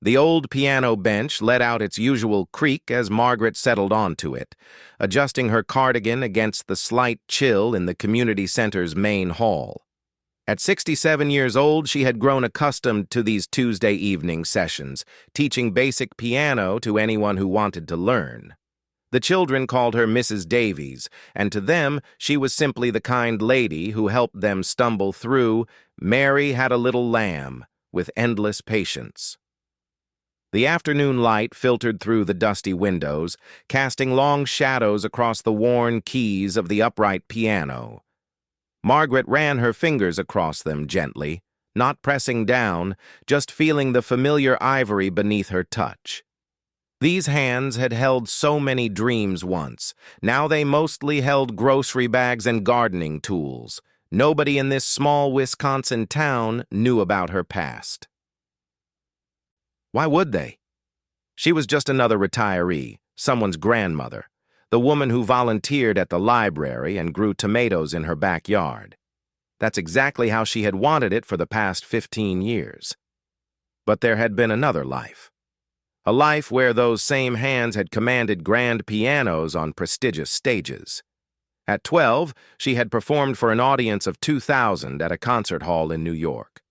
The old piano bench let out its usual creak as Margaret settled onto it, adjusting her cardigan against the slight chill in the community center's main hall. At 67 years old, she had grown accustomed to these Tuesday evening sessions, teaching basic piano to anyone who wanted to learn. The children called her Mrs. Davies, and to them she was simply the kind lady who helped them stumble through "Mary Had a Little Lamb" with endless patience. The afternoon light filtered through the dusty windows, casting long shadows across the worn keys of the upright piano. Margaret ran her fingers across them gently, not pressing down, just feeling the familiar ivory beneath her touch. These hands had held so many dreams once. Now they mostly held grocery bags and gardening tools. Nobody in this small Wisconsin town knew about her past. Why would they? She was just another retiree, someone's grandmother, the woman who volunteered at the library and grew tomatoes in her backyard. That's exactly how she had wanted it for the past 15 years. But there had been another life. A life where those same hands had commanded grand pianos on prestigious stages. At 12, she had performed for an audience of 2,000 at a concert hall in New York.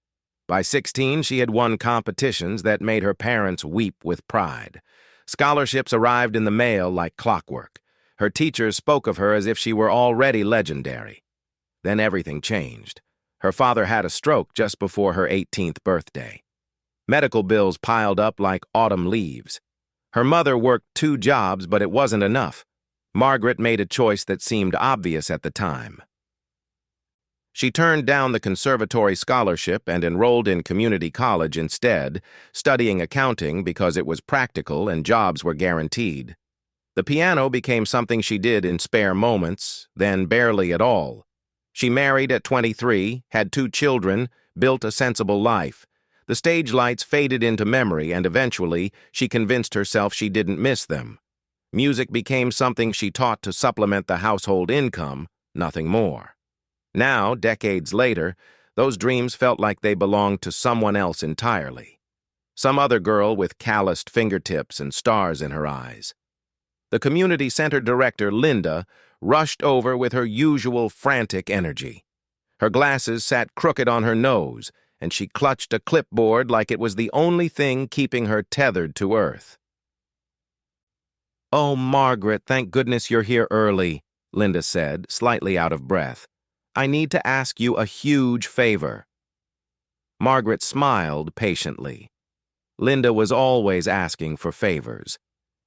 By 16, she had won competitions that made her parents weep with pride. Scholarships arrived in the mail like clockwork. Her teachers spoke of her as if she were already legendary. Then everything changed. Her father had a stroke just before her 18th birthday. Medical bills piled up like autumn leaves. Her mother worked 2 jobs, but it wasn't enough. Margaret made a choice that seemed obvious at the time. She turned down the conservatory scholarship and enrolled in community college instead, studying accounting because it was practical and jobs were guaranteed. The piano became something she did in spare moments, then barely at all. She married at 23, had 2 children, built a sensible life. The stage lights faded into memory, and eventually she convinced herself she didn't miss them. Music became something she taught to supplement the household income, nothing more. Now, decades later, those dreams felt like they belonged to someone else entirely. Some other girl with calloused fingertips and stars in her eyes. The community center director, Linda, rushed over with her usual frantic energy. Her glasses sat crooked on her nose, and she clutched a clipboard like it was the only thing keeping her tethered to earth. "Oh, Margaret, thank goodness you're here early," Linda said, slightly out of breath. "I need to ask you a huge favor." Margaret smiled patiently. Linda was always asking for favors,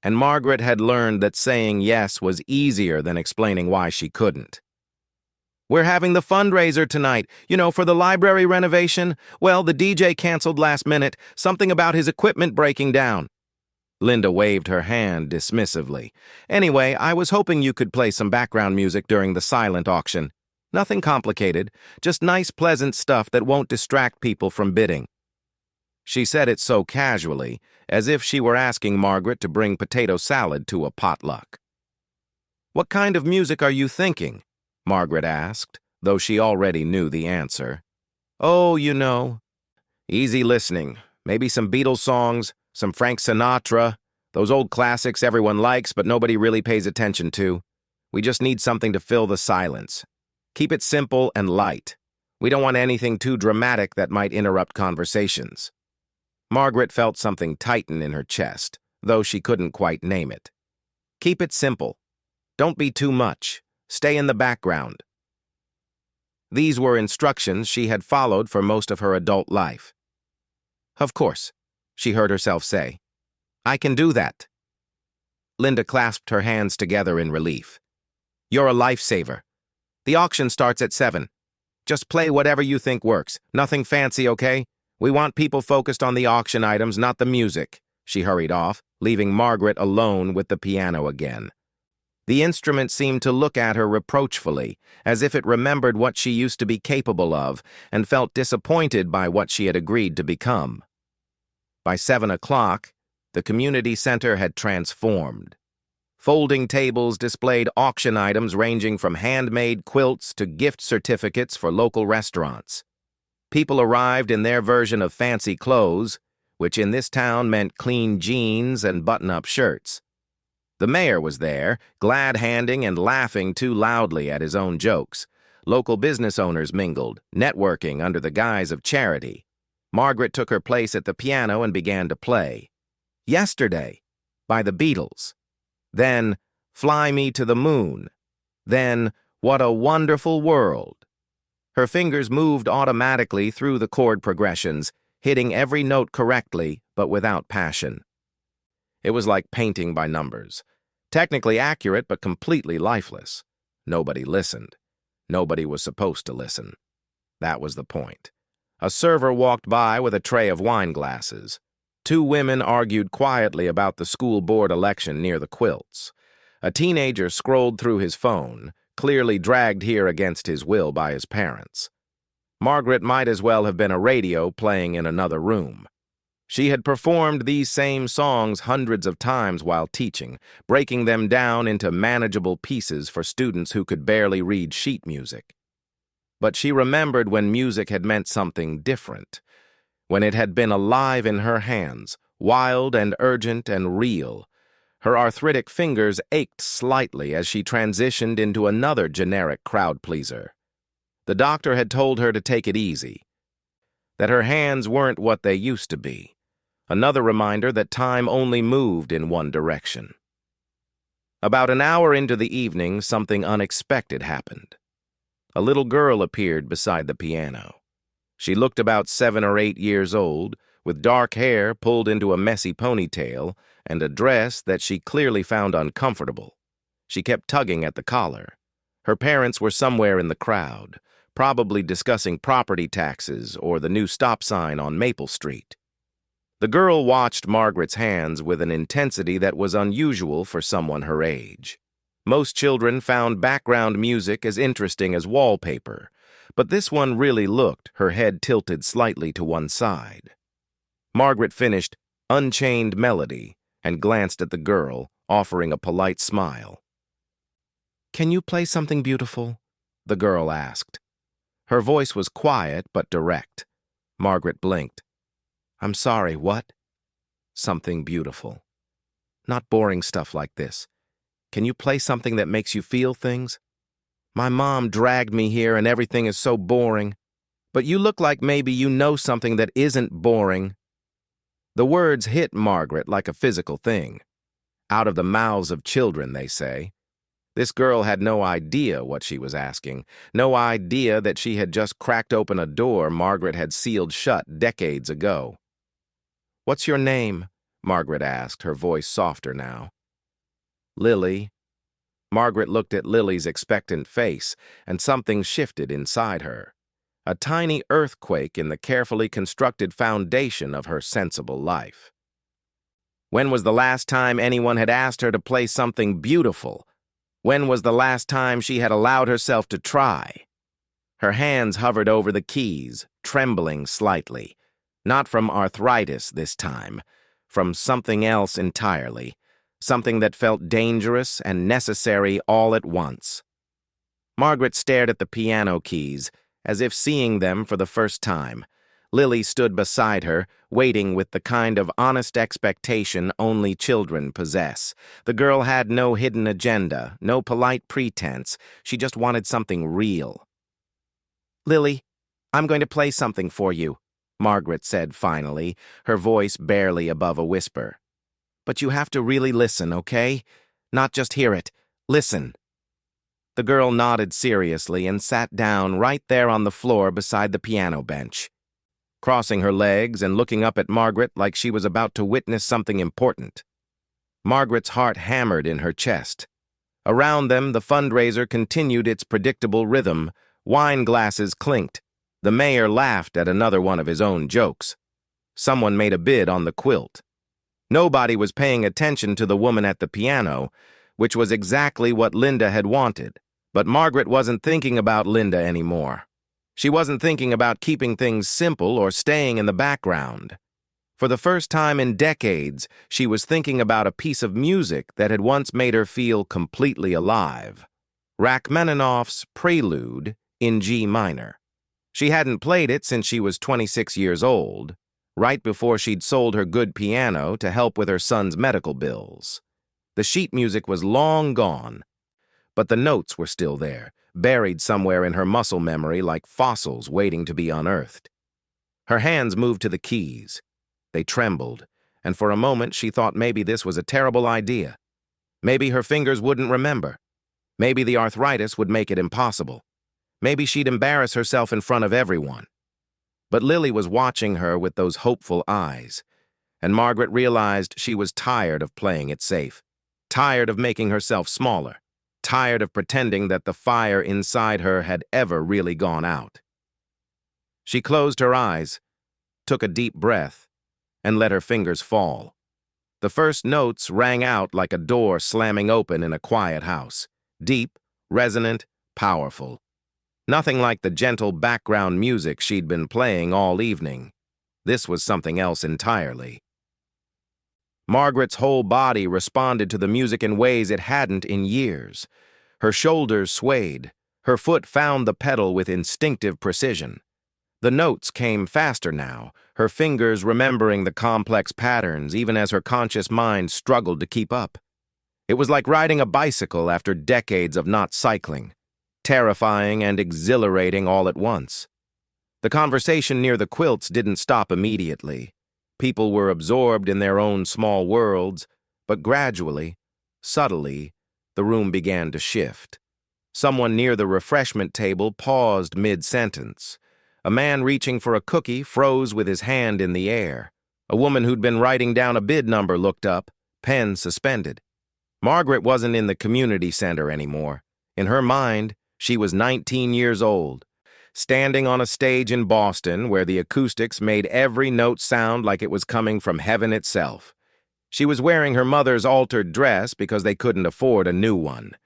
and Margaret had learned that saying yes was easier than explaining why she couldn't. "We're having the fundraiser tonight, for the library renovation. Well, the DJ canceled last minute, something about his equipment breaking down." Linda waved her hand dismissively. "Anyway, I was hoping you could play some background music during the silent auction. Nothing complicated, just nice, pleasant stuff that won't distract people from bidding." She said it so casually, as if she were asking Margaret to bring potato salad to a potluck. "What kind of music are you thinking?" Margaret asked, though she already knew the answer. "Oh, easy listening. Maybe some Beatles songs, some Frank Sinatra, those old classics everyone likes but nobody really pays attention to. We just need something to fill the silence. Keep it simple and light. We don't want anything too dramatic that might interrupt conversations." Margaret felt something tighten in her chest, though she couldn't quite name it. "Keep it simple. Don't be too much. Stay in the background." These were instructions she had followed for most of her adult life. "Of course," she heard herself say. "I can do that." Linda clasped her hands together in relief. "You're a lifesaver. The auction starts at 7. Just play whatever you think works. Nothing fancy, okay? We want people focused on the auction items, not the music." She hurried off, leaving Margaret alone with the piano again. The instrument seemed to look at her reproachfully, as if it remembered what she used to be capable of and felt disappointed by what she had agreed to become. By 7 o'clock, the community center had transformed. Folding tables displayed auction items ranging from handmade quilts to gift certificates for local restaurants. People arrived in their version of fancy clothes, which in this town meant clean jeans and button-up shirts. The mayor was there, glad-handing and laughing too loudly at his own jokes. Local business owners mingled, networking under the guise of charity. Margaret took her place at the piano and began to play. Yesterday, by the Beatles. Then, Fly Me to the Moon. Then, What a Wonderful World. Her fingers moved automatically through the chord progressions, hitting every note correctly, but without passion. It was like painting by numbers. Technically accurate, but completely lifeless. Nobody listened. Nobody was supposed to listen. That was the point. A server walked by with a tray of wine glasses. Two women argued quietly about the school board election near the quilts. A teenager scrolled through his phone, clearly dragged here against his will by his parents. Margaret might as well have been a radio playing in another room. She had performed these same songs hundreds of times while teaching, breaking them down into manageable pieces for students who could barely read sheet music. But she remembered when music had meant something different, when it had been alive in her hands, wild and urgent and real. Her arthritic fingers ached slightly as she transitioned into another generic crowd-pleaser. The doctor had told her to take it easy, that her hands weren't what they used to be. Another reminder that time only moved in one direction. About an hour into the evening, something unexpected happened. A little girl appeared beside the piano. She looked about 7 or 8 years old, with dark hair pulled into a messy ponytail and a dress that she clearly found uncomfortable. She kept tugging at the collar. Her parents were somewhere in the crowd, probably discussing property taxes or the new stop sign on Maple Street. The girl watched Margaret's hands with an intensity that was unusual for someone her age. Most children found background music as interesting as wallpaper, but this one really looked, her head tilted slightly to one side. Margaret finished Unchained Melody and glanced at the girl, offering a polite smile. "Can you play something beautiful?" the girl asked. Her voice was quiet but direct. Margaret blinked. "I'm sorry, what?" "Something beautiful. Not boring stuff like this. Can you play something that makes you feel things? My mom dragged me here and everything is so boring. But you look like maybe you know something that isn't boring." The words hit Margaret like a physical thing. Out of the mouths of children, they say. This girl had no idea what she was asking, no idea that she had just cracked open a door Margaret had sealed shut decades ago. "What's your name?" Margaret asked, her voice softer now. "Lily." Margaret looked at Lily's expectant face, and something shifted inside her. A tiny earthquake in the carefully constructed foundation of her sensible life. When was the last time anyone had asked her to play something beautiful? When was the last time she had allowed herself to try? Her hands hovered over the keys, trembling slightly. Not from arthritis this time, from something else entirely, something that felt dangerous and necessary all at once. Margaret stared at the piano keys, as if seeing them for the first time. Lily stood beside her, waiting with the kind of honest expectation only children possess. The girl had no hidden agenda, no polite pretense. She just wanted something real. "Lily, I'm going to play something for you," Margaret said finally, her voice barely above a whisper. "But you have to really listen, okay? Not just hear it. Listen." The girl nodded seriously and sat down right there on the floor beside the piano bench, crossing her legs and looking up at Margaret like she was about to witness something important. Margaret's heart hammered in her chest. Around them, the fundraiser continued its predictable rhythm. Wine glasses clinked. The mayor laughed at another one of his own jokes. Someone made a bid on the quilt. Nobody was paying attention to the woman at the piano, which was exactly what Linda had wanted. But Margaret wasn't thinking about Linda anymore. She wasn't thinking about keeping things simple or staying in the background. For the first time in decades, she was thinking about a piece of music that had once made her feel completely alive. Rachmaninoff's Prelude in G minor. She hadn't played it since she was 26 years old. right before she'd sold her good piano to help with her son's medical bills. The sheet music was long gone, but the notes were still there, buried somewhere in her muscle memory like fossils waiting to be unearthed. Her hands moved to the keys. They trembled, and for a moment she thought maybe this was a terrible idea. Maybe her fingers wouldn't remember. Maybe the arthritis would make it impossible. Maybe she'd embarrass herself in front of everyone. But Lily was watching her with those hopeful eyes, and Margaret realized she was tired of playing it safe, tired of making herself smaller, tired of pretending that the fire inside her had ever really gone out. She closed her eyes, took a deep breath, and let her fingers fall. The first notes rang out like a door slamming open in a quiet house, deep, resonant, powerful. Nothing like the gentle background music she'd been playing all evening. This was something else entirely. Margaret's whole body responded to the music in ways it hadn't in years. Her shoulders swayed. Her foot found the pedal with instinctive precision. The notes came faster now, her fingers remembering the complex patterns even as her conscious mind struggled to keep up. It was like riding a bicycle after decades of not cycling, terrifying and exhilarating all at once. The conversation near the quilts didn't stop immediately. People were absorbed in their own small worlds, but gradually, subtly, the room began to shift. Someone near the refreshment table paused mid-sentence. A man reaching for a cookie froze with his hand in the air. A woman who'd been writing down a bid number looked up, pen suspended. Margaret wasn't in the community center anymore. In her mind, she was 19 years old, standing on a stage in Boston where the acoustics made every note sound like it was coming from heaven itself. She was wearing her mother's altered dress because they couldn't afford a new one.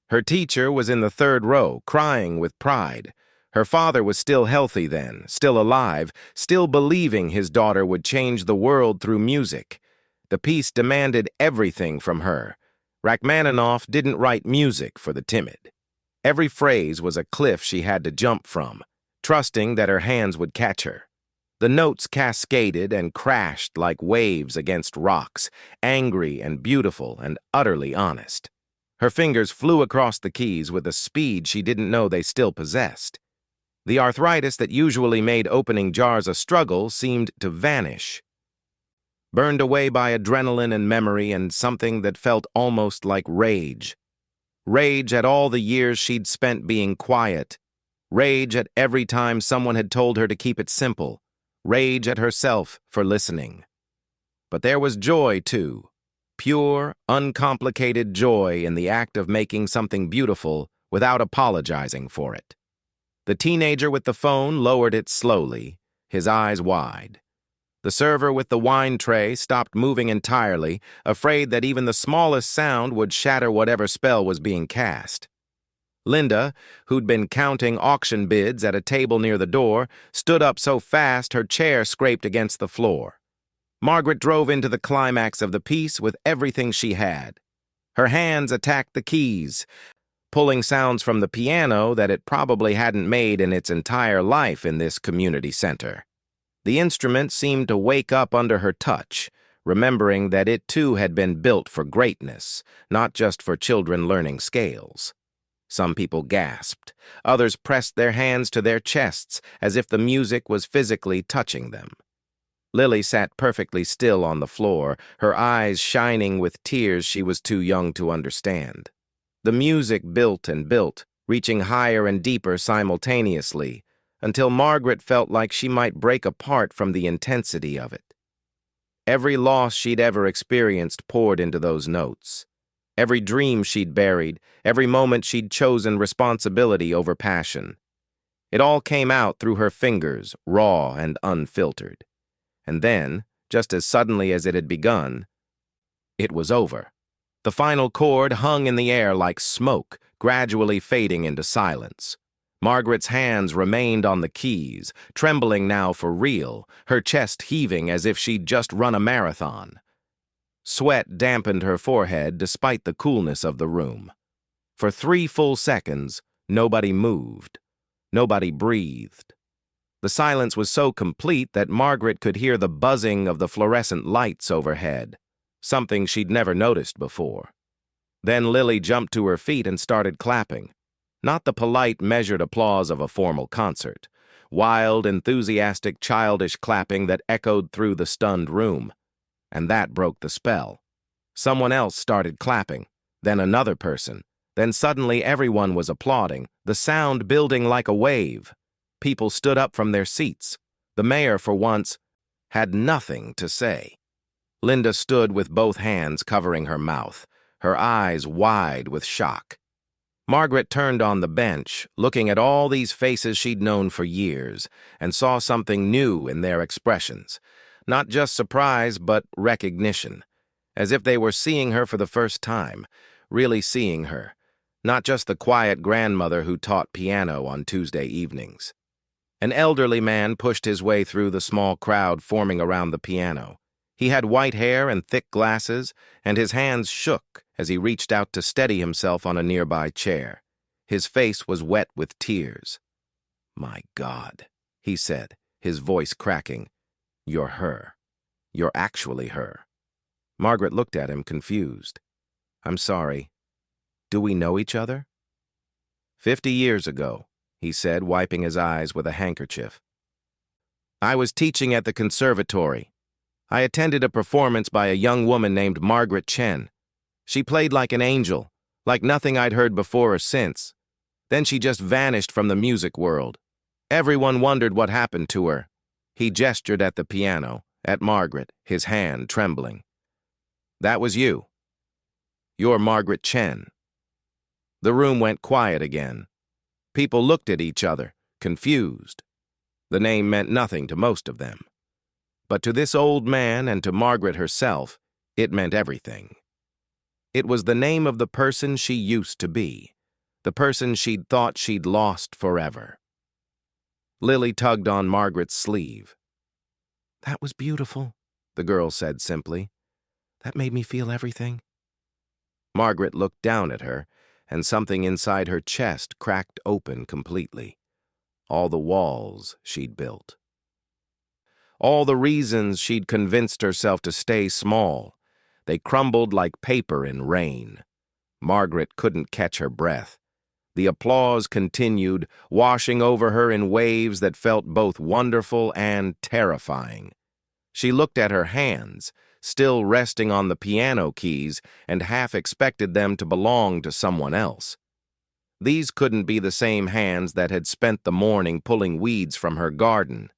Her teacher was in the third row, crying with pride. Her father was still healthy then, still alive, still believing his daughter would change the world through music. The piece demanded everything from her. Rachmaninoff didn't write music for the timid. Every phrase was a cliff she had to jump from, trusting that her hands would catch her. The notes cascaded and crashed like waves against rocks, angry and beautiful and utterly honest. Her fingers flew across the keys with a speed she didn't know they still possessed. The arthritis that usually made opening jars a struggle seemed to vanish, burned away by adrenaline and memory and something that felt almost like rage. Rage at all the years she'd spent being quiet. Rage at every time someone had told her to keep it simple. Rage at herself for listening. But there was joy, too. Pure, uncomplicated joy in the act of making something beautiful without apologizing for it. The teenager with the phone lowered it slowly, his eyes wide. The server with the wine tray stopped moving entirely, afraid that even the smallest sound would shatter whatever spell was being cast. Linda, who'd been counting auction bids at a table near the door, stood up so fast her chair scraped against the floor. Margaret drove into the climax of the piece with everything she had. Her hands attacked the keys, pulling sounds from the piano that it probably hadn't made in its entire life in this community center. The instrument seemed to wake up under her touch, remembering that it too had been built for greatness, not just for children learning scales. Some people gasped. Others pressed their hands to their chests as if the music was physically touching them. Lily sat perfectly still on the floor, her eyes shining with tears she was too young to understand. The music built and built, reaching higher and deeper simultaneously, until Margaret felt like she might break apart from the intensity of it. Every loss she'd ever experienced poured into those notes. Every dream she'd buried, every moment she'd chosen responsibility over passion. It all came out through her fingers, raw and unfiltered. And then, just as suddenly as it had begun, it was over. The final chord hung in the air like smoke, gradually fading into silence. Margaret's hands remained on the keys, trembling now for real, her chest heaving as if she'd just run a marathon. Sweat dampened her forehead despite the coolness of the room. For 3 full seconds, nobody moved. Nobody breathed. The silence was so complete that Margaret could hear the buzzing of the fluorescent lights overhead, something she'd never noticed before. Then Lily jumped to her feet and started clapping. Not the polite, measured applause of a formal concert. Wild, enthusiastic, childish clapping that echoed through the stunned room. And that broke the spell. Someone else started clapping, then another person. Then suddenly everyone was applauding, the sound building like a wave. People stood up from their seats. The mayor, for once, had nothing to say. Linda stood with both hands covering her mouth, her eyes wide with shock. Margaret turned on the bench, looking at all these faces she'd known for years, and saw something new in their expressions. Not just surprise, but recognition. As if they were seeing her for the first time, really seeing her. Not just the quiet grandmother who taught piano on Tuesday evenings. An elderly man pushed his way through the small crowd forming around the piano. He had white hair and thick glasses, and his hands shook as he reached out to steady himself on a nearby chair. His face was wet with tears. "My God," he said, his voice cracking. "You're her. You're actually her." Margaret looked at him, confused. "I'm sorry. Do we know each other?" 50 years ago, he said, wiping his eyes with a handkerchief. "I was teaching at the conservatory. I attended a performance by a young woman named Margaret Chen. She played like an angel, like nothing I'd heard before or since. Then she just vanished from the music world. Everyone wondered what happened to her." He gestured at the piano, at Margaret, his hand trembling. "That was you. You're Margaret Chen." The room went quiet again. People looked at each other, confused. The name meant nothing to most of them. But to this old man and to Margaret herself, it meant everything. It was the name of the person she used to be, the person she'd thought she'd lost forever. Lily tugged on Margaret's sleeve. "That was beautiful," the girl said simply. "That made me feel everything." Margaret looked down at her, and something inside her chest cracked open completely. All the walls she'd built. All the reasons she'd convinced herself to stay small. They crumbled like paper in rain. Margaret couldn't catch her breath. The applause continued, washing over her in waves that felt both wonderful and terrifying. She looked at her hands, still resting on the piano keys, and half expected them to belong to someone else. These couldn't be the same hands that had spent the morning pulling weeds from her garden.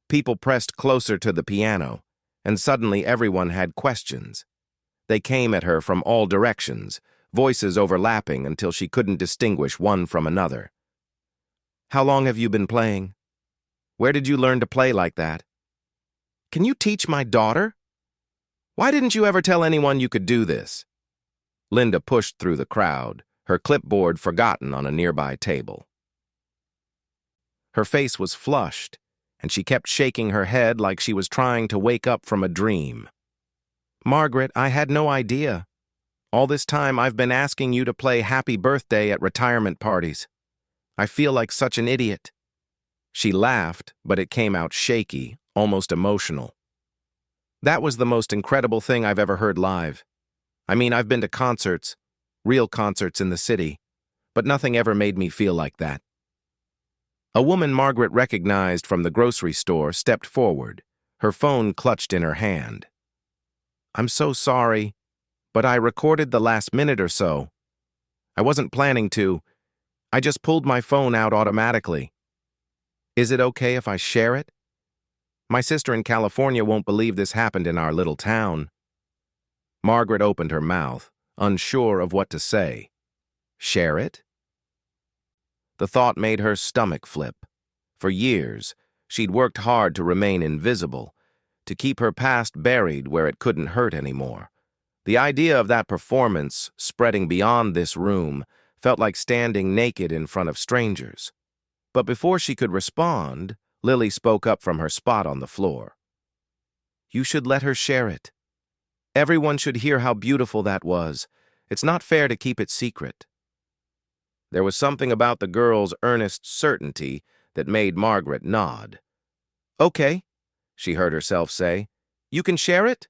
People pressed closer to the piano, and suddenly everyone had questions. They came at her from all directions, voices overlapping until she couldn't distinguish one from another. "How long have you been playing? Where did you learn to play like that? Can you teach my daughter? Why didn't you ever tell anyone you could do this?" Linda pushed through the crowd, her clipboard forgotten on a nearby table. Her face was flushed, and she kept shaking her head like she was trying to wake up from a dream. "Margaret, I had no idea. All this time I've been asking you to play Happy Birthday at retirement parties. I feel like such an idiot." She laughed, but it came out shaky, almost emotional. "That was the most incredible thing I've ever heard live. I mean, I've been to concerts, real concerts in the city, but nothing ever made me feel like that." A woman Margaret recognized from the grocery store stepped forward, her phone clutched in her hand. "I'm so sorry, but I recorded the last minute or so. I wasn't planning to. I just pulled my phone out automatically. Is it okay if I share it? My sister in California won't believe this happened in our little town." Margaret opened her mouth, unsure of what to say. Share it? The thought made her stomach flip. For years, she'd worked hard to remain invisible, to keep her past buried where it couldn't hurt anymore. The idea of that performance, spreading beyond this room, felt like standing naked in front of strangers. But before she could respond, Lily spoke up from her spot on the floor. "You should let her share it. Everyone should hear how beautiful that was. It's not fair to keep it secret." There was something about the girl's earnest certainty that made Margaret nod. "Okay," she heard herself say. "You can share it?"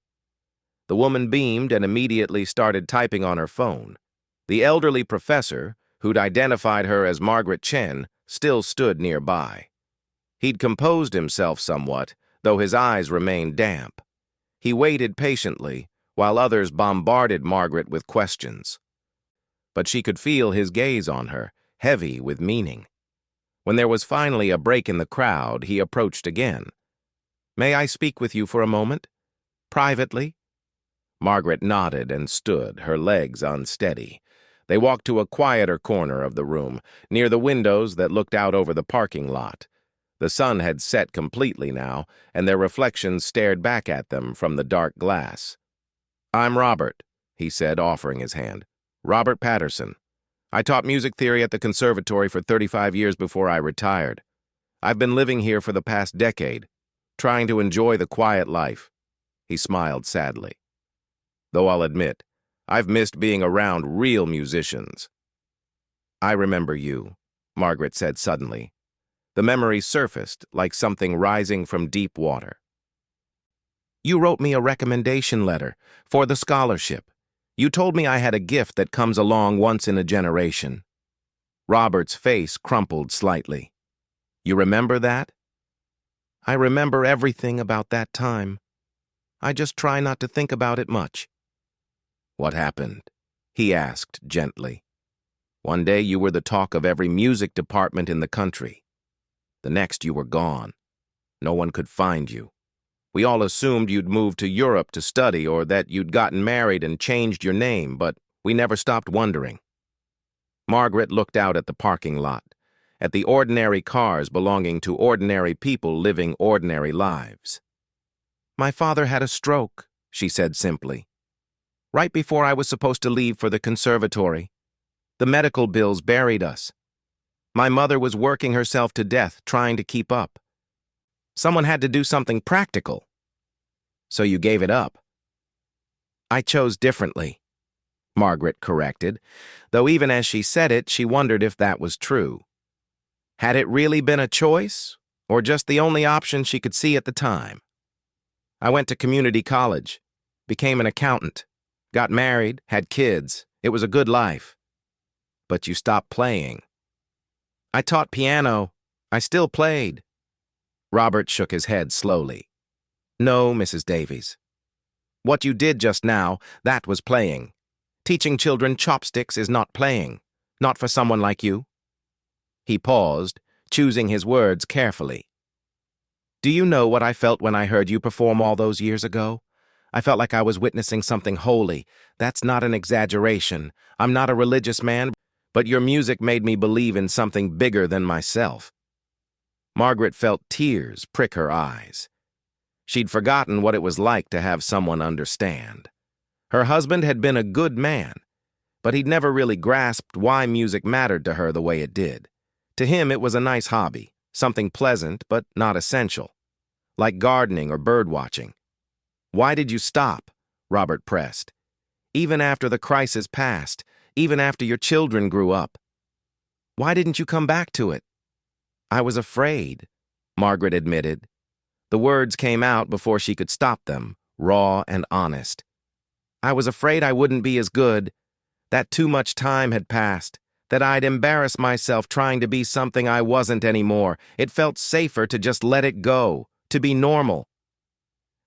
The woman beamed and immediately started typing on her phone. The elderly professor, who'd identified her as Margaret Chen, still stood nearby. He'd composed himself somewhat, though his eyes remained damp. He waited patiently, while others bombarded Margaret with questions. But she could feel his gaze on her, heavy with meaning. When there was finally a break in the crowd, he approached again. "May I speak with you for a moment? Privately?" Margaret nodded and stood, her legs unsteady. They walked to a quieter corner of the room, near the windows that looked out over the parking lot. The sun had set completely now, and their reflections stared back at them from the dark glass. "I'm Robert," he said, offering his hand. "Robert Patterson. I taught music theory at the conservatory for 35 years before I retired. I've been living here for the past decade, trying to enjoy the quiet life." He smiled sadly. "Though I'll admit, I've missed being around real musicians." "I remember you," Margaret said suddenly. The memory surfaced like something rising from deep water. "You wrote me a recommendation letter for the scholarship. You told me I had a gift that comes along once in a generation." Robert's face crumpled slightly. "You remember that?" "I remember everything about that time. I just try not to think about it much." "What happened?" he asked gently. "One day you were the talk of every music department in the country. The next you were gone. No one could find you. We all assumed you'd moved to Europe to study or that you'd gotten married and changed your name, but we never stopped wondering." Margaret looked out at the parking lot, at the ordinary cars belonging to ordinary people living ordinary lives. "My father had a stroke," she said simply. "Right before I was supposed to leave for the conservatory. The medical bills buried us. My mother was working herself to death trying to keep up. Someone had to do something practical. So you gave it up." "I chose differently," Margaret corrected, though even as she said it, she wondered if that was true. Had it really been a choice, or just the only option she could see at the time? "I went to community college, became an accountant, got married, had kids. It was a good life." "But you stopped playing." "I taught piano. I still played." Robert shook his head slowly. "No, Mrs. Davies. What you did just now, that was playing. Teaching children chopsticks is not playing. Not for someone like you." He paused, choosing his words carefully. "Do you know what I felt when I heard you perform all those years ago? I felt like I was witnessing something holy. That's not an exaggeration. I'm not a religious man, but your music made me believe in something bigger than myself." Margaret felt tears prick her eyes. She'd forgotten what it was like to have someone understand. Her husband had been a good man, but he'd never really grasped why music mattered to her the way it did. To him, it was a nice hobby, something pleasant but not essential, like gardening or birdwatching. "Why did you stop?" Robert pressed. "Even after the crisis passed, even after your children grew up. Why didn't you come back to it?" "I was afraid," Margaret admitted. The words came out before she could stop them, raw and honest. "I was afraid I wouldn't be as good, that too much time had passed, that I'd embarrass myself trying to be something I wasn't anymore. It felt safer to just let it go, to be normal."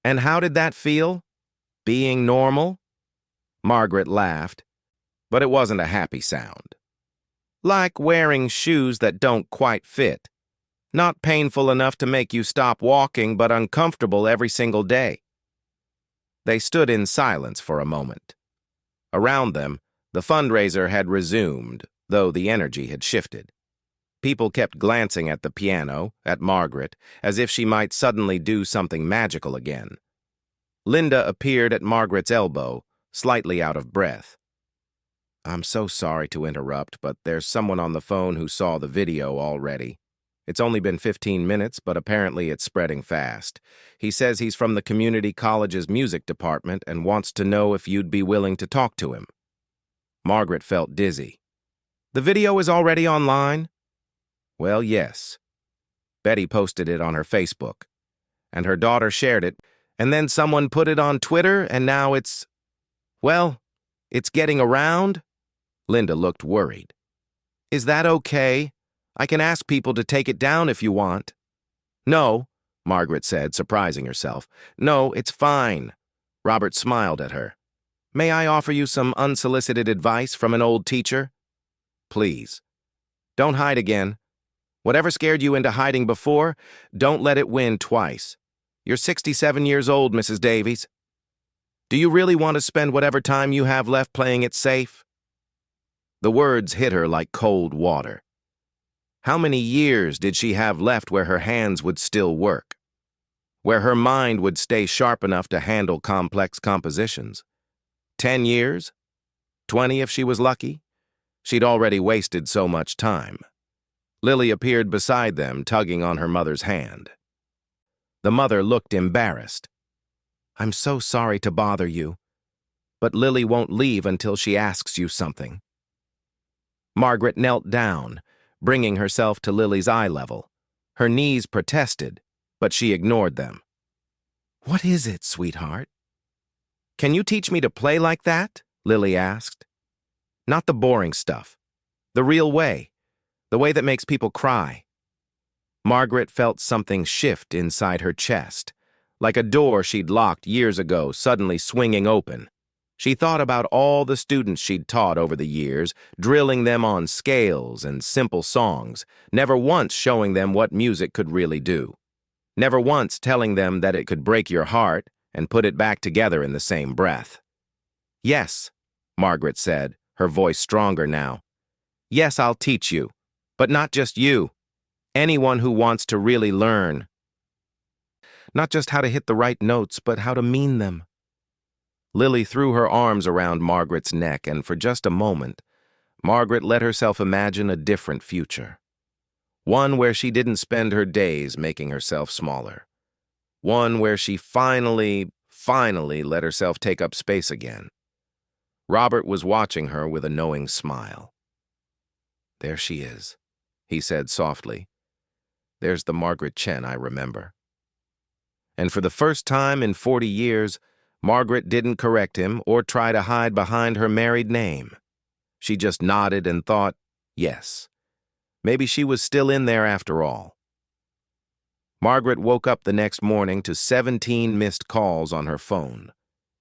"And how did that feel? Being normal?" Margaret laughed, but it wasn't a happy sound. "Like wearing shoes that don't quite fit. Not painful enough to make you stop walking, but uncomfortable every single day." They stood in silence for a moment. Around them, the fundraiser had resumed, though the energy had shifted. People kept glancing at the piano, at Margaret, as if she might suddenly do something magical again. Linda appeared at Margaret's elbow, slightly out of breath. "I'm so sorry to interrupt, but there's someone on the phone who saw the video already. It's only been 15 minutes, but apparently it's spreading fast. He says he's from the community college's music department and wants to know if you'd be willing to talk to him." Margaret felt dizzy. "The video is already online?" "Well, yes. Betty posted it on her Facebook, and her daughter shared it, and then someone put it on Twitter, and now well, it's getting around? Linda looked worried. Is that okay? I can ask people to take it down if you want. No, Margaret said, surprising herself. No, it's fine. Robert smiled at her. May I offer you some unsolicited advice from an old teacher? Please. Don't hide again. Whatever scared you into hiding before, don't let it win twice. You're 67 years old, Mrs. Davies. Do you really want to spend whatever time you have left playing it safe? The words hit her like cold water. How many years did she have left where her hands would still work? Where her mind would stay sharp enough to handle complex compositions? 10 years? 20 if she was lucky? She'd already wasted so much time. Lily appeared beside them, tugging on her mother's hand. The mother looked embarrassed. I'm so sorry to bother you, but Lily won't leave until she asks you something. Margaret knelt down, bringing herself to Lily's eye level. Her knees protested, but she ignored them. What is it, sweetheart? Can you teach me to play like that? Lily asked. Not the boring stuff. The real way. The way that makes people cry. Margaret felt something shift inside her chest, like a door she'd locked years ago suddenly swinging open. She thought about all the students she'd taught over the years, drilling them on scales and simple songs, never once showing them what music could really do. Never once telling them that it could break your heart and put it back together in the same breath. Yes, Margaret said, her voice stronger now. Yes, I'll teach you, but not just you. Anyone who wants to really learn. Not just how to hit the right notes, but how to mean them. Lily threw her arms around Margaret's neck, and for just a moment, Margaret let herself imagine a different future. One where she didn't spend her days making herself smaller. One where she finally let herself take up space again. Robert was watching her with a knowing smile. There she is, he said softly. There's the Margaret Chen I remember. And for the first time in 40 years, Margaret didn't correct him or try to hide behind her married name. She just nodded and thought, yes, maybe she was still in there after all. Margaret woke up the next morning to 17 missed calls on her phone.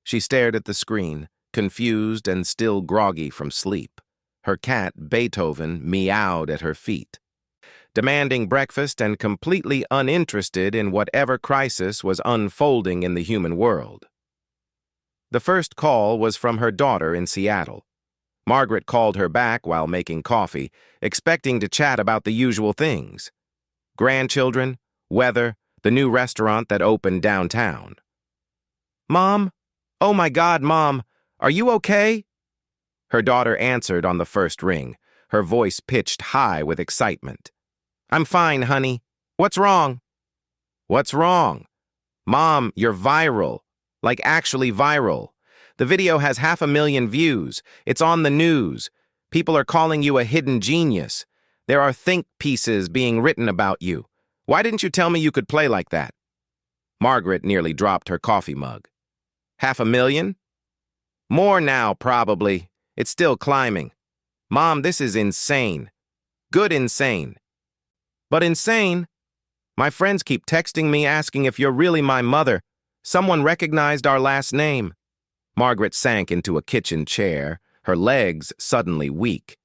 She stared at the screen, confused and still groggy from sleep. Her cat, Beethoven, meowed at her feet, demanding breakfast and completely uninterested in whatever crisis was unfolding in the human world. The first call was from her daughter in Seattle. Margaret called her back while making coffee, expecting to chat about the usual things. Grandchildren, weather, the new restaurant that opened downtown. Mom? Oh my God, Mom, are you okay? Her daughter answered on the first ring, her voice pitched high with excitement. I'm fine, honey. What's wrong? What's wrong? Mom, you're viral. Like actually viral. The video has 500,000 views. It's on the news. People are calling you a hidden genius. There are think pieces being written about you. Why didn't you tell me you could play like that? Margaret nearly dropped her coffee mug. 500,000? More now, probably. It's still climbing. Mom, this is insane. Good insane. But insane? My friends keep texting me asking if you're really my mother. Someone recognized our last name. Margaret sank into a kitchen chair, her legs suddenly weak.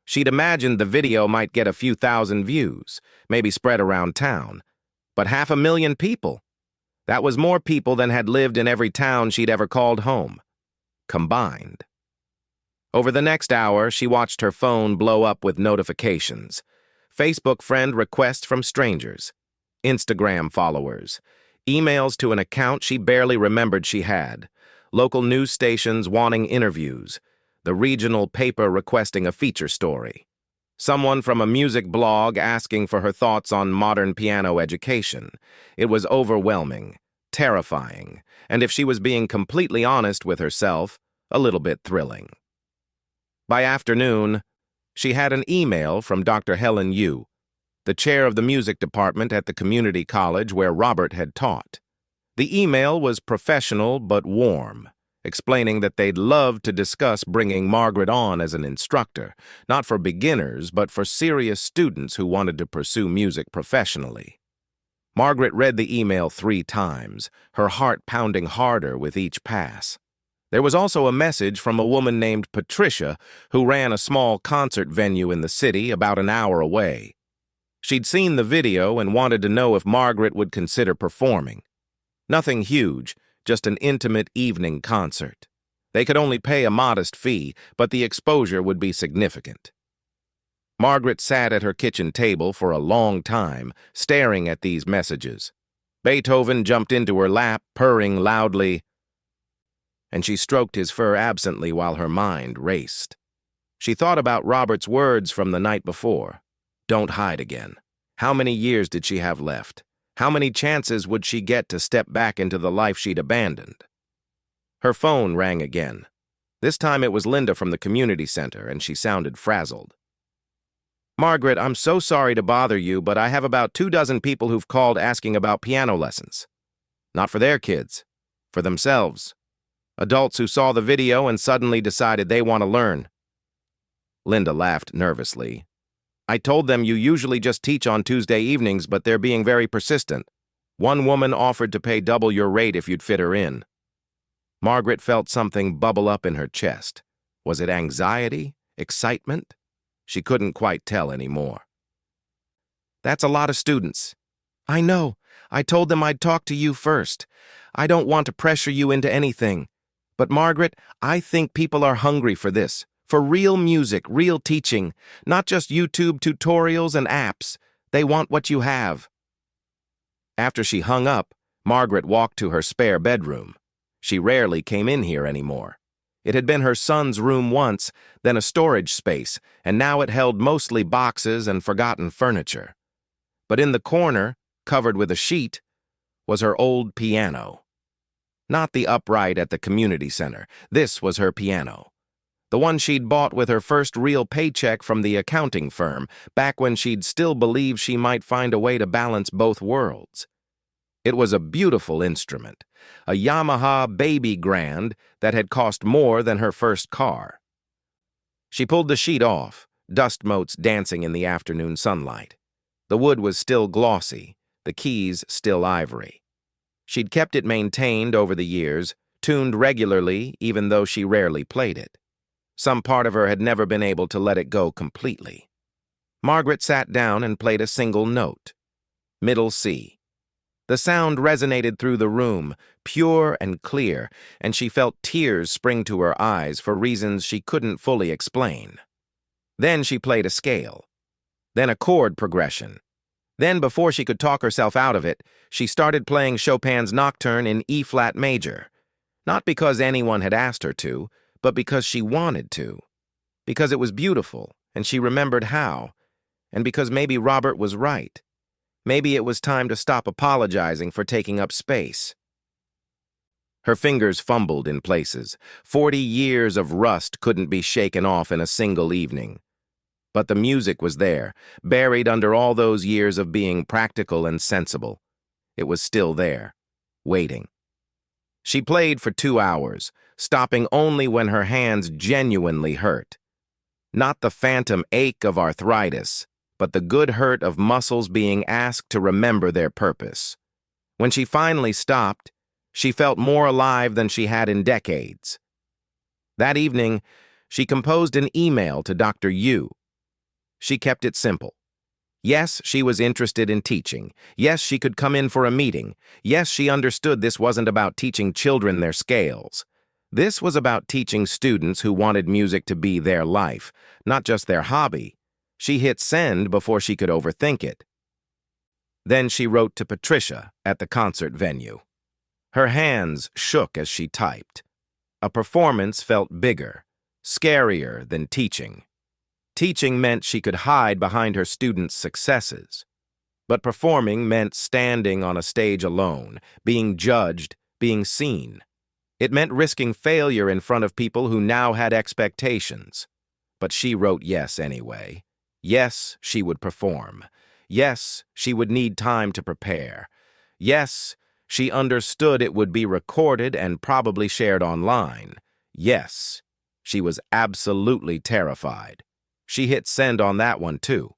She'd imagined the video might get a few thousand views, maybe spread around town. But 500,000 people? That was more people than had lived in every town she'd ever called home. Combined. Over the next hour, she watched her phone blow up with notifications. Facebook friend requests from strangers. Instagram followers. Emails to an account she barely remembered she had. Local news stations wanting interviews. The regional paper requesting a feature story. Someone from a music blog asking for her thoughts on modern piano education. It was overwhelming, terrifying, and if she was being completely honest with herself, a little bit thrilling. By afternoon, she had an email from Dr. Helen Yu. the chair of the music department at the community college where Robert had taught. The email was professional but warm, explaining that they'd love to discuss bringing Margaret on as an instructor, not for beginners, but for serious students who wanted to pursue music professionally. Margaret read the email 3 times, her heart pounding harder with each pass. There was also a message from a woman named Patricia who ran a small concert venue in the city about an hour away. She'd seen the video and wanted to know if Margaret would consider performing. Nothing huge, just an intimate evening concert. They could only pay a modest fee, but the exposure would be significant. Margaret sat at her kitchen table for a long time, staring at these messages. Beethoven jumped into her lap, purring loudly, and she stroked his fur absently while her mind raced. She thought about Robert's words from the night before. Don't hide again. How many years did she have left? How many chances would she get to step back into the life she'd abandoned? Her phone rang again. This time it was Linda from the community center, and she sounded frazzled. Margaret, I'm so sorry to bother you, but I have about 24 people who've called asking about piano lessons. Not for their kids, for themselves. Adults who saw the video and suddenly decided they want to learn. Linda laughed nervously. I told them you usually just teach on Tuesday evenings, but they're being very persistent. One woman offered to pay double your rate if you'd fit her in. Margaret felt something bubble up in her chest. Was it anxiety? Excitement? She couldn't quite tell anymore. That's a lot of students. I know. I told them I'd talk to you first. I don't want to pressure you into anything. But Margaret, I think people are hungry for this. For real music, real teaching, not just YouTube tutorials and apps. They want what you have. After she hung up, Margaret walked to her spare bedroom. She rarely came in here anymore. It had been her son's room once, then a storage space, and now it held mostly boxes and forgotten furniture. But in the corner, covered with a sheet, was her old piano. Not the upright at the community center. This was her piano. The one she'd bought with her first real paycheck from the accounting firm, back when she'd still believed she might find a way to balance both worlds. It was a beautiful instrument, a Yamaha Baby Grand that had cost more than her first car. She pulled the sheet off, dust motes dancing in the afternoon sunlight. The wood was still glossy, the keys still ivory. She'd kept it maintained over the years, tuned regularly even though she rarely played it. Some part of her had never been able to let it go completely. Margaret sat down and played a single note. Middle C. The sound resonated through the room, pure and clear, and she felt tears spring to her eyes for reasons she couldn't fully explain. Then she played a scale. Then a chord progression. Then, before she could talk herself out of it, she started playing Chopin's Nocturne in E-flat major. Not because anyone had asked her to, but because she wanted to. Because it was beautiful, and she remembered how. And because maybe Robert was right. Maybe it was time to stop apologizing for taking up space. Her fingers fumbled in places. 40 years of rust couldn't be shaken off in a single evening. But the music was there, buried under all those years of being practical and sensible. It was still there, waiting. She played for 2 hours, stopping only when her hands genuinely hurt. Not the phantom ache of arthritis, but the good hurt of muscles being asked to remember their purpose. When she finally stopped, she felt more alive than she had in decades. That evening, she composed an email to Dr. Yu. She kept it simple. Yes, she was interested in teaching. Yes, she could come in for a meeting. Yes, she understood this wasn't about teaching children their scales. This was about teaching students who wanted music to be their life, not just their hobby. She hit send before she could overthink it. Then she wrote to Patricia at the concert venue. Her hands shook as she typed. A performance felt bigger, scarier than teaching. Teaching meant she could hide behind her students' successes. But performing meant standing on a stage alone, being judged, being seen. It meant risking failure in front of people who now had expectations. But she wrote yes anyway. Yes, she would perform. Yes, she would need time to prepare. Yes, she understood it would be recorded and probably shared online. Yes, she was absolutely terrified. She hit send on that one, too.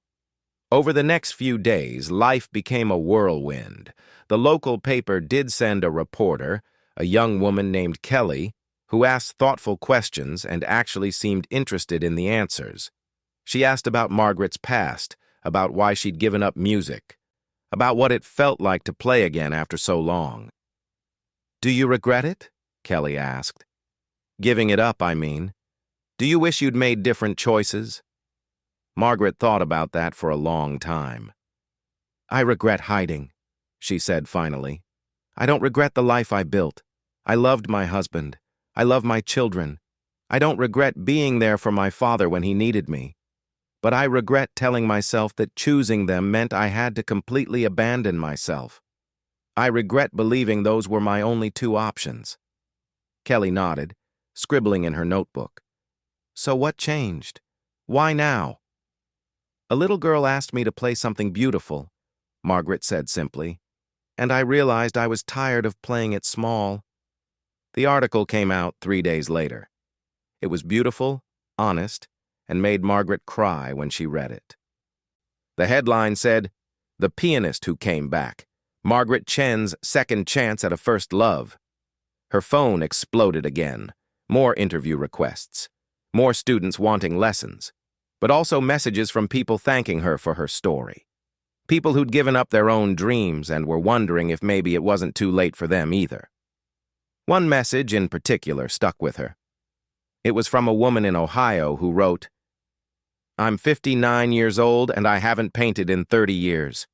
Over the next few days, life became a whirlwind. The local paper did send a reporter, a young woman named Kelly, who asked thoughtful questions and actually seemed interested in the answers. She asked about Margaret's past, about why she'd given up music, about what it felt like to play again after so long. "Do you regret it?" Kelly asked. "Giving it up, I mean. Do you wish you'd made different choices?" Margaret thought about that for a long time. "I regret hiding," she said finally. "I don't regret the life I built. I loved my husband. I love my children. I don't regret being there for my father when he needed me. But I regret telling myself that choosing them meant I had to completely abandon myself. I regret believing those were my only two options." Kelly nodded, scribbling in her notebook. "So what changed? Why now?" "A little girl asked me to play something beautiful," Margaret said simply, "and I realized I was tired of playing it small." The article came out 3 days later. It was beautiful, honest, and made Margaret cry when she read it. The headline said, "The Pianist Who Came Back, Margaret Chen's Second Chance at a First Love." Her phone exploded again. More interview requests. More students wanting lessons. But also messages from people thanking her for her story. People who'd given up their own dreams and were wondering if maybe it wasn't too late for them either. One message in particular stuck with her. It was from a woman in Ohio who wrote, "I'm 59 years old and I haven't painted in 30 years.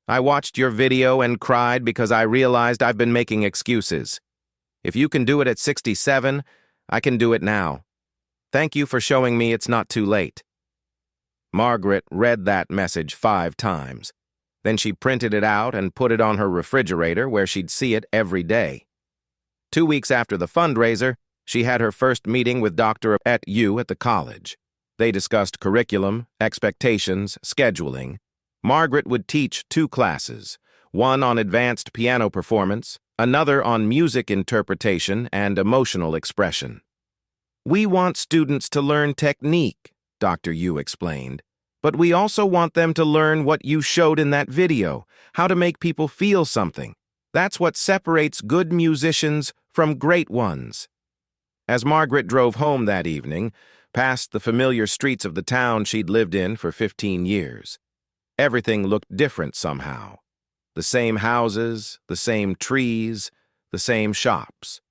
I watched your video and cried because I realized I've been making excuses. If you can do it at 67, I can do it now. Thank you for showing me it's not too late." Margaret read that message 5 times. Then she printed it out and put it on her refrigerator where she'd see it every day. 2 weeks after the fundraiser, she had her first meeting with Dr. Yu at the college. They discussed curriculum, expectations, scheduling. Margaret would teach 2 classes, one on advanced piano performance, another on music interpretation and emotional expression. "We want students to learn technique," Dr. Yu explained, "but we also want them to learn what you showed in that video, how to make people feel something. That's what separates good musicians from great ones." As Margaret drove home that evening, past the familiar streets of the town she'd lived in for 15 years, everything looked different somehow. The same houses, the same trees, the same shops.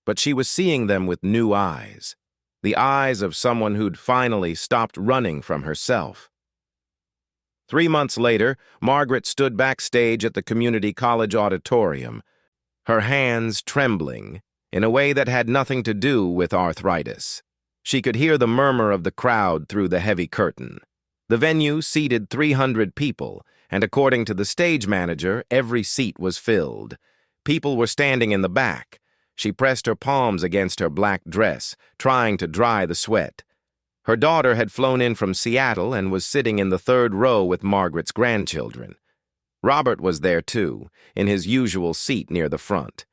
But she was seeing them with new eyes. The eyes of someone who'd finally stopped running from herself. 3 months later, Margaret stood backstage at the community college auditorium, her hands trembling in a way that had nothing to do with arthritis. She could hear the murmur of the crowd through the heavy curtain. The venue seated 300 people, and according to the stage manager, every seat was filled. People were standing in the back. She pressed her palms against her black dress, trying to dry the sweat. Her daughter had flown in from Seattle and was sitting in the 3rd row with Margaret's grandchildren. Robert was there too, in his usual seat near the front.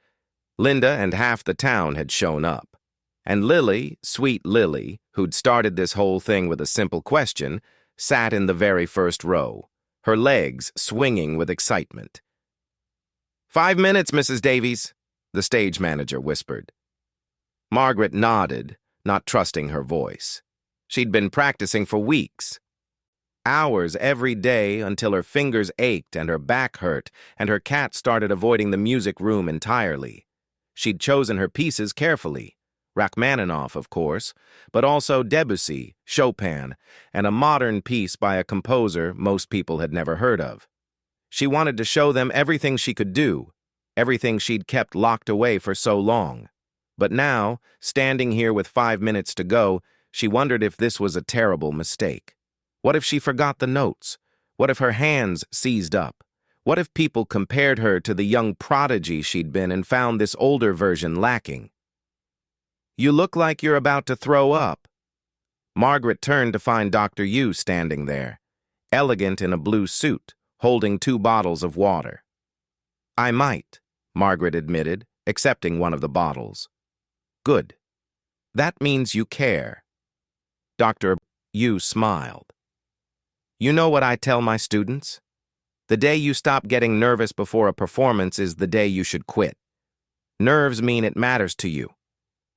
Linda and half the town had shown up. And Lily, sweet Lily, who'd started this whole thing with a simple question, sat in the very first row, her legs swinging with excitement. "5 minutes, Mrs. Davies," the stage manager whispered. Margaret nodded, not trusting her voice. She'd been practicing for weeks. Hours every day until her fingers ached and her back hurt and her cat started avoiding the music room entirely. She'd chosen her pieces carefully. Rachmaninoff, of course, but also Debussy, Chopin, and a modern piece by a composer most people had never heard of. She wanted to show them everything she could do, everything she'd kept locked away for so long. But now, standing here with 5 minutes to go, she wondered if this was a terrible mistake. What if she forgot the notes? What if her hands seized up? What if people compared her to the young prodigy she'd been and found this older version lacking? "You look like you're about to throw up." Margaret turned to find Dr. Yu standing there. elegant in a blue suit, holding 2 bottles of water. "I might," Margaret admitted, accepting one of the bottles. "Good. That means you care." Dr. Yu smiled. "You know what I tell my students? The day you stop getting nervous before a performance is the day you should quit. Nerves mean it matters to you.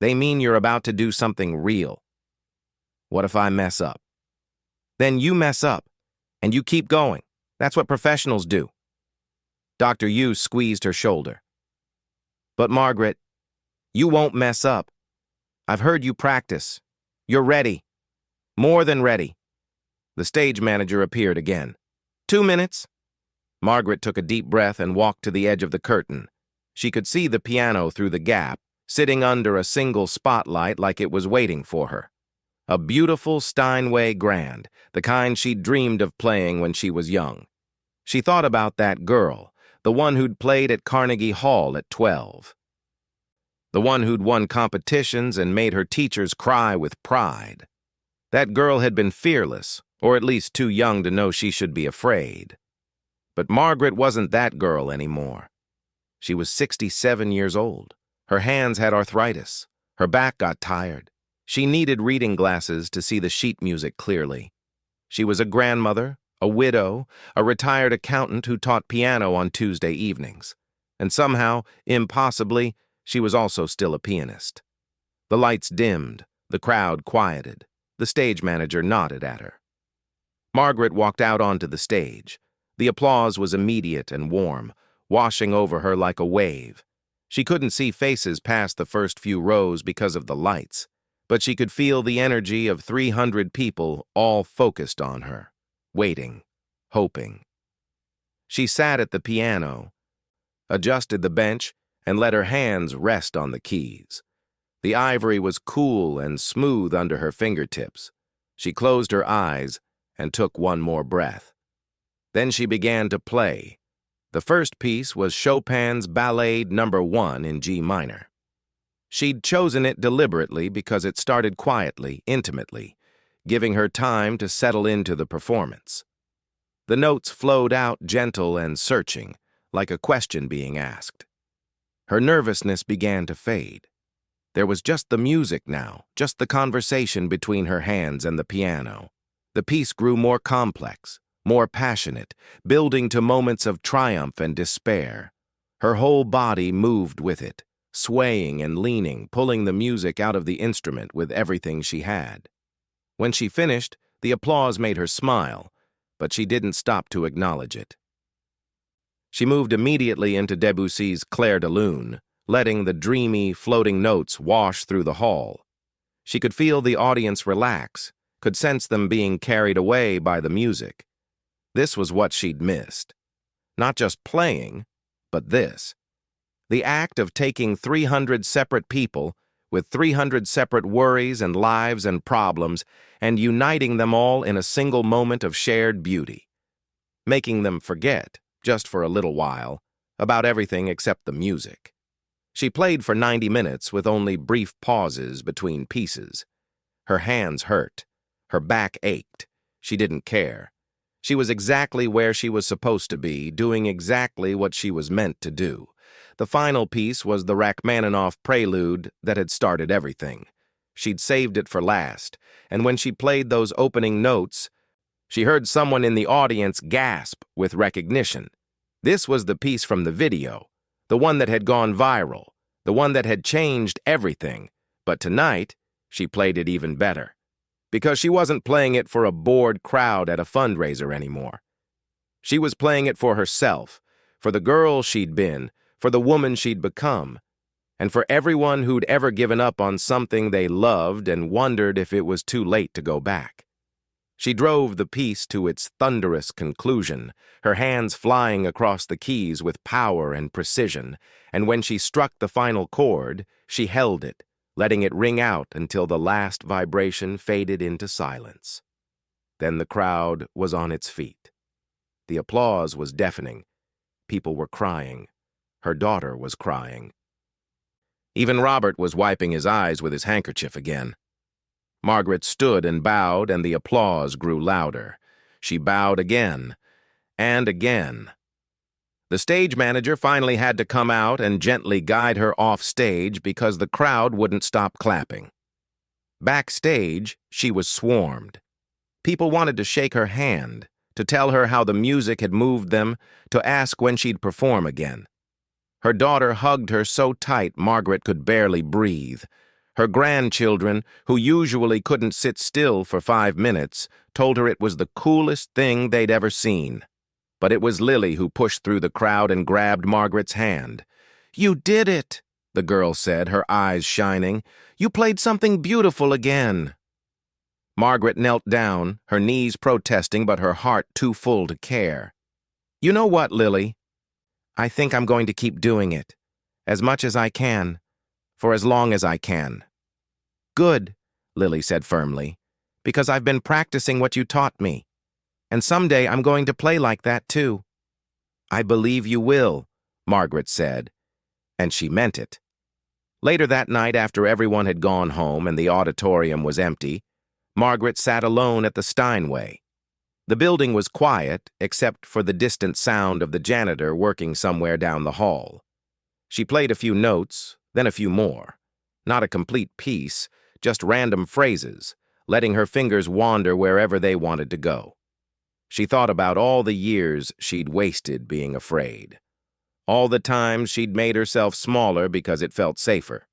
They mean you're about to do something real. What if I mess up? Then you mess up, and you keep going. That's what professionals do." Dr. Yu squeezed her shoulder. "But Margaret, you won't mess up. I've heard you practice. You're ready. More than ready." The stage manager appeared again. 2 minutes." Margaret took a deep breath and walked to the edge of the curtain. She could see the piano through the gap, sitting under a single spotlight like it was waiting for her. A beautiful Steinway grand, the kind she'd dreamed of playing when she was young. She thought about that girl, the one who'd played at Carnegie Hall at 12. The one who'd won competitions and made her teachers cry with pride. That girl had been fearless, or at least too young to know she should be afraid. But Margaret wasn't that girl anymore. She was 67 years old. Her hands had arthritis. Her back got tired. She needed reading glasses to see the sheet music clearly. She was a grandmother, a widow, a retired accountant who taught piano on Tuesday evenings. And somehow, impossibly, she was also still a pianist. The lights dimmed, the crowd quieted. The stage manager nodded at her. Margaret walked out onto the stage. The applause was immediate and warm, washing over her like a wave. She couldn't see faces past the first few rows because of the lights, but she could feel the energy of 300 people all focused on her, waiting, hoping. She sat at the piano, adjusted the bench, and let her hands rest on the keys. The ivory was cool and smooth under her fingertips. She closed her eyes and took one more breath. Then she began to play. The first piece was Chopin's Ballade No. 1 in G minor. She'd chosen it deliberately because it started quietly, intimately, giving her time to settle into the performance. The notes flowed out gentle and searching, like a question being asked. Her nervousness began to fade. There was just the music now, just the conversation between her hands and the piano. The piece grew more complex, more passionate, building to moments of triumph and despair. Her whole body moved with it, swaying and leaning, pulling the music out of the instrument with everything she had. When she finished, the applause made her smile, but she didn't stop to acknowledge it. She moved immediately into Debussy's Clair de Lune, letting the dreamy, floating notes wash through the hall. She could feel the audience relax, could sense them being carried away by the music. This was what she'd missed. Not just playing, but this. The act of taking 300 separate people with 300 separate worries and lives and problems and uniting them all in a single moment of shared beauty. Making them forget, just for a little while, about everything except the music. She played for 90 minutes with only brief pauses between pieces. Her hands hurt. Her back ached. She didn't care. She was exactly where she was supposed to be, doing exactly what she was meant to do. The final piece was the Rachmaninoff prelude that had started everything. She'd saved it for last, and when she played those opening notes, she heard someone in the audience gasp with recognition. This was the piece from the video, the one that had gone viral, the one that had changed everything. But tonight, she played it even better. Because she wasn't playing it for a bored crowd at a fundraiser anymore. She was playing it for herself, for the girl she'd been, for the woman she'd become, and for everyone who'd ever given up on something they loved and wondered if it was too late to go back. She drove the piece to its thunderous conclusion, her hands flying across the keys with power and precision, and when she struck the final chord, she held it, letting it ring out until the last vibration faded into silence. Then the crowd was on its feet. The applause was deafening. People were crying. Her daughter was crying. Even Robert was wiping his eyes with his handkerchief again. Margaret stood and bowed, and the applause grew louder. She bowed again and again. The stage manager finally had to come out and gently guide her off stage because the crowd wouldn't stop clapping. Backstage, she was swarmed. People wanted to shake her hand, to tell her how the music had moved them, to ask when she'd perform again. Her daughter hugged her so tight Margaret could barely breathe. Her grandchildren, who usually couldn't sit still for 5 minutes, told her it was the coolest thing they'd ever seen. But it was Lily who pushed through the crowd and grabbed Margaret's hand. "You did it," the girl said, her eyes shining. "You played something beautiful again." Margaret knelt down, her knees protesting but her heart too full to care. "You know what, Lily? I think I'm going to keep doing it, as much as I can, for as long as I can." "Good," Lily said firmly, "because I've been practicing what you taught me, and someday I'm going to play like that too." "I believe you will," Margaret said, and she meant it. Later that night, after everyone had gone home and the auditorium was empty, Margaret sat alone at the Steinway. The building was quiet, except for the distant sound of the janitor working somewhere down the hall. She played a few notes, then a few more. Not a complete piece, just random phrases, letting her fingers wander wherever they wanted to go. She thought about all the years she'd wasted being afraid. All the times she'd made herself smaller because it felt safer.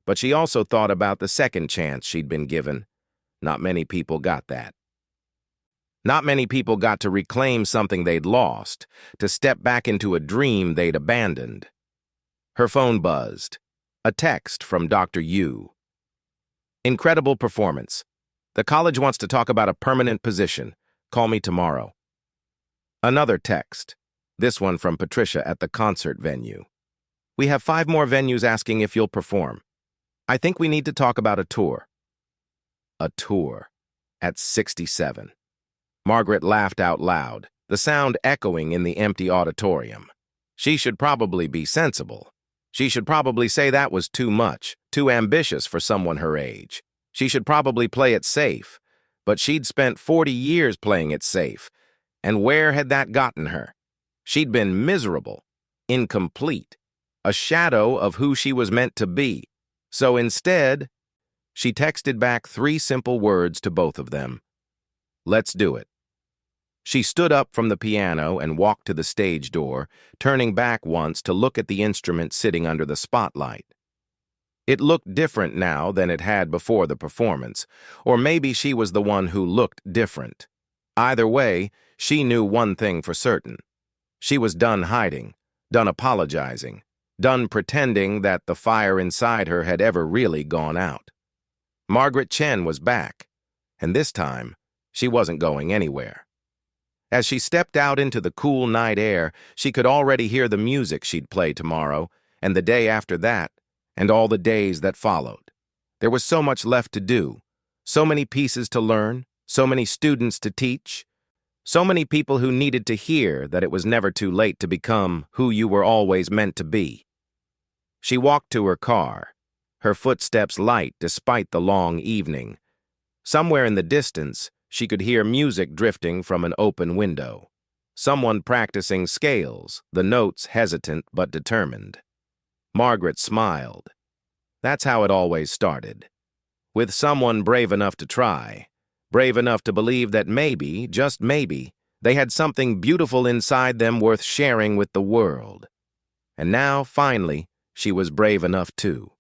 But she also thought about the second chance she'd been given. Not many people got that. Not many people got to reclaim something they'd lost, to step back into a dream they'd abandoned. Her phone buzzed. A text from Dr. Yu. "Incredible performance. The college wants to talk about a permanent position. Call me tomorrow." Another text. This one from Patricia at the concert venue. "We have 5 more venues asking if you'll perform. I think we need to talk about a tour." A tour. At 67. Margaret laughed out loud, the sound echoing in the empty auditorium. She should probably be sensible. She should probably say that was too much, too ambitious for someone her age. She should probably play it safe. But she'd spent 40 years playing it safe. And where had that gotten her? She'd been miserable, incomplete, a shadow of who she was meant to be. So instead, she texted back 3 simple words to both of them. "Let's do it." She stood up from the piano and walked to the stage door, turning back once to look at the instrument sitting under the spotlight. It looked different now than it had before the performance, or maybe she was the one who looked different. Either way, she knew one thing for certain. She was done hiding, done apologizing, done pretending that the fire inside her had ever really gone out. Margaret Chen was back, and this time, she wasn't going anywhere. As she stepped out into the cool night air, she could already hear the music she'd play tomorrow, and the day after that, and all the days that followed. There was so much left to do, so many pieces to learn, so many students to teach, so many people who needed to hear that it was never too late to become who you were always meant to be. She walked to her car, her footsteps light despite the long evening. Somewhere in the distance, she could hear music drifting from an open window. Someone practicing scales, the notes hesitant but determined. Margaret smiled. That's how it always started. With someone brave enough to try, brave enough to believe that maybe, just maybe, they had something beautiful inside them worth sharing with the world. And now, finally, she was brave enough too.